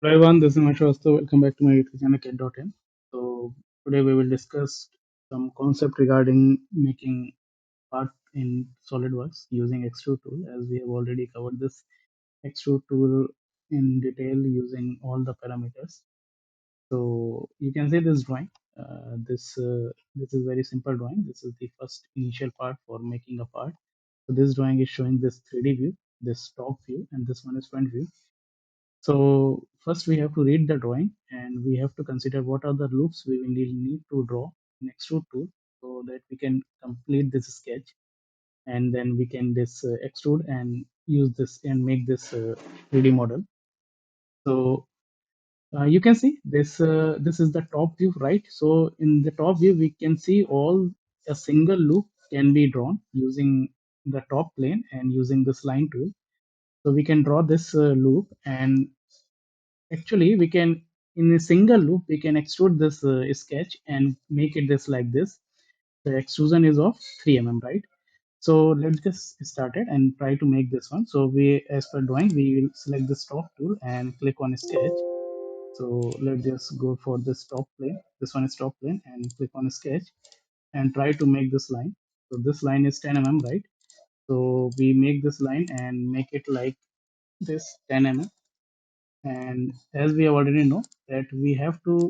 Hello everyone, this is Mashwasta. Welcome back to my YouTube channel Cat.in. So today we will discuss some concept regarding making part in SolidWorks using Extrude tool, as we have already covered this Extrude tool in detail using all the parameters. So you can see this drawing. This is very simple drawing. This is the first initial part for making a part. So this drawing is showing this 3D view, this top view, and this one is front view. So first we have to read the drawing and we have to consider what are the loops we will need to draw in Extrude tool so that we can complete this sketch, and then we can this extrude and use this and make this 3D model. So you can see this is the top view, right? So in the top view we can see all a single loop can be drawn using the top plane and using this line tool. So we can draw this loop, and actually we can in a single loop we can extrude this sketch and make it this like this. The extrusion is of 3 mm, right? So let's just start it and try to make this one. So we, as per drawing, we will select the top tool and click on sketch. So let's just go for this top plane. This one is top plane, and click on sketch and try to make this line. So this line is 10 mm, right? So we make this line and make it like this 10 mm. And as we already know that we have to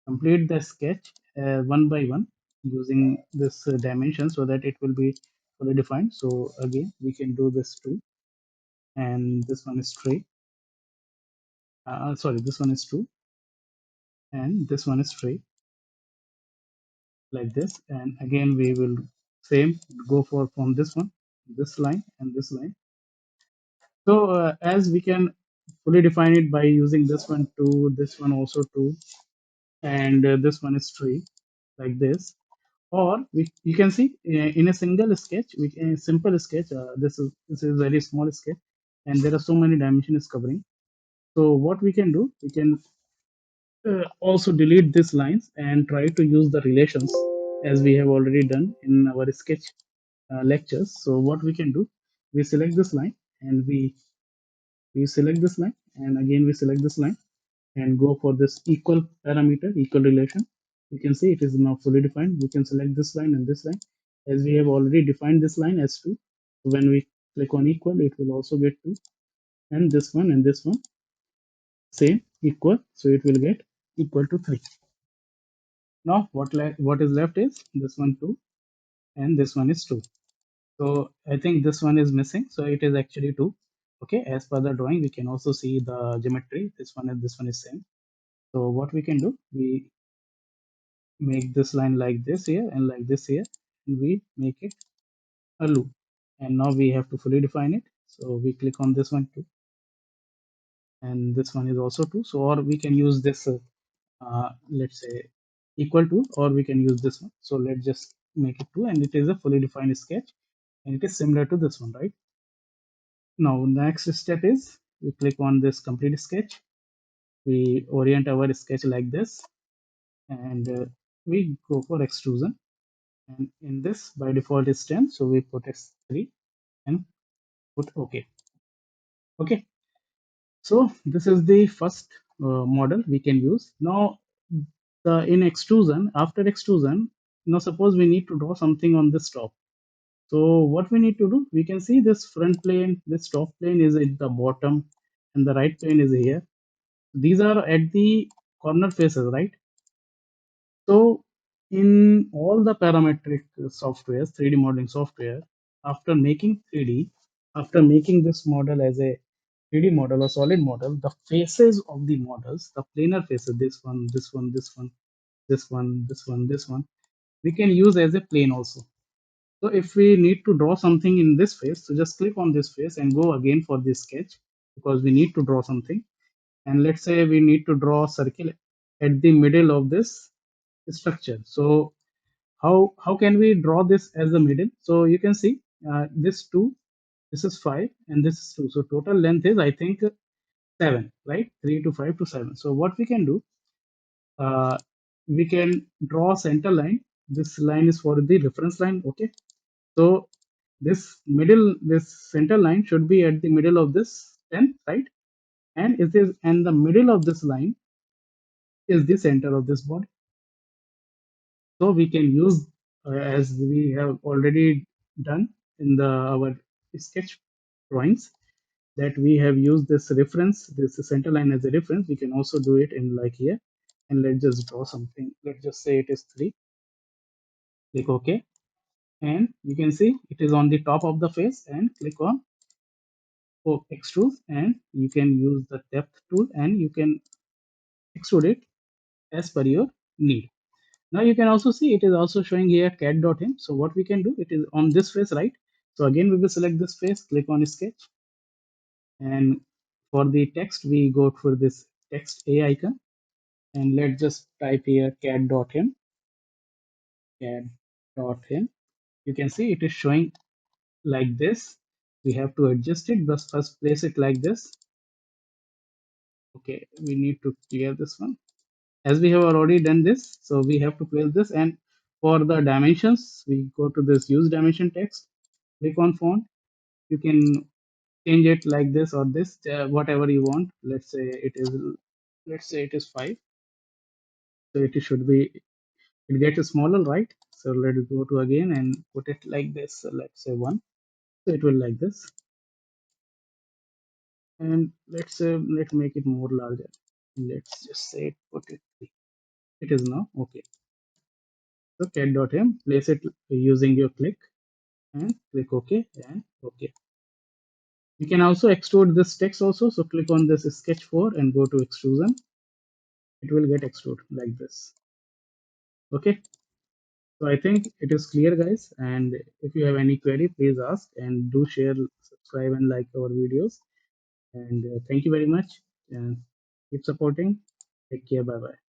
complete the sketch one by one using this dimension so that it will be fully defined. So again we can do this too, and this one is three, sorry, this one is two, and this one is three, like this. And again we will same go for from this one, this line and this line. So as we can fully define it by using this one two, this one also two, and this one is three, like this. Or you can see in a single sketch, we can simple sketch. This is very small sketch, and there are so many dimensions covering. So what we can do, we can also delete these lines and try to use the relations as we have already done in our sketch lectures. So what we can do, we select this line and we select this line, and again we select this line and go for this equal parameter, equal relation. You can see it is now fully defined. We can select this line and this line, as we have already defined this line as 2. When we click on equal, it will also get 2, and this one same equal, so it will get equal to 3. Now what is left is this one 2 and this one is 2. So I think this one is missing, so it is actually 2. Okay, as per the drawing we can also see the geometry. This one and this one is same. So what we can do, we make this line like this here and like this here, and we make it a loop. And now we have to fully define it. So we click on this one too, and this one is also 2. So or we can use this let's say equal to, or we can use this one. So let's just make it 2, and it is a fully defined sketch, and it is similar to this one, right? Now next step is we click on this complete sketch. We orient our sketch like this, and we go for extrusion. And in this by default is 10, so we put x3 and put OK. Okay, so this is the first model we can use. Now the in extrusion, after extrusion, now suppose we need to draw something on this top. So what we need to do, we can see this front plane, this top plane is at the bottom, and the right plane is here. These are at the corner faces, right? So in all the parametric softwares, 3D modeling software, after making 3D, after making this model as a 3D model or solid model, the faces of the models, the planar faces, this one, this one, this one, this one, this one, this one, we can use as a plane also. So if we need to draw something in this face, so just click on this face and go again for this sketch, because we need to draw something. And let's say we need to draw a circle at the middle of this structure. So how can we draw this as the middle? So you can see this 2, this is 5, and this is 2. So total length is, I think, 7, right? 3 to 5 to 7. So what we can do, uh, we can draw a center line. This line is for the reference line. Okay, so this center line should be at the middle of this 10, right? and it is, and the middle of this line is the center of this body. So we can use, as we have already done in the our sketch drawings, that we have used this reference, this center line as a reference. We can also do it in like here, and let's just draw something. Let's just say it is 3. Click OK, and you can see it is on the top of the face, and click on extrude, and you can use the depth tool and you can extrude it as per your need. Now you can also see it is also showing here cat.m. So what we can do, it is on this face, right? So again, we will select this face, click on sketch, and for the text, we go for this text A icon, and let's just type here cat.m, cat.m. You can see it is showing like this. We have to adjust it, but first place it like this. Okay, we need to clear this one. As we have already done this, so we have to place this, and for the dimensions, we go to this use dimension text, click on font. You can change it like this or this, whatever you want. Let's say it is 5. So it should be, it gets smaller, right? So let's go to again and put it like this. So let's say 1. So it will like this, and let's make it more larger. Let's just say put it 3. It is now okay. So cat.m, place it using your click, and click OK and OK. You can also extrude this text also. So click on this sketch 4 and go to extrusion. It will get extrude like this. Okay. So I think it is clear, guys. And if you have any query, please ask, and do share, subscribe, and like our videos. And thank you very much. And keep supporting. Take care. Bye bye.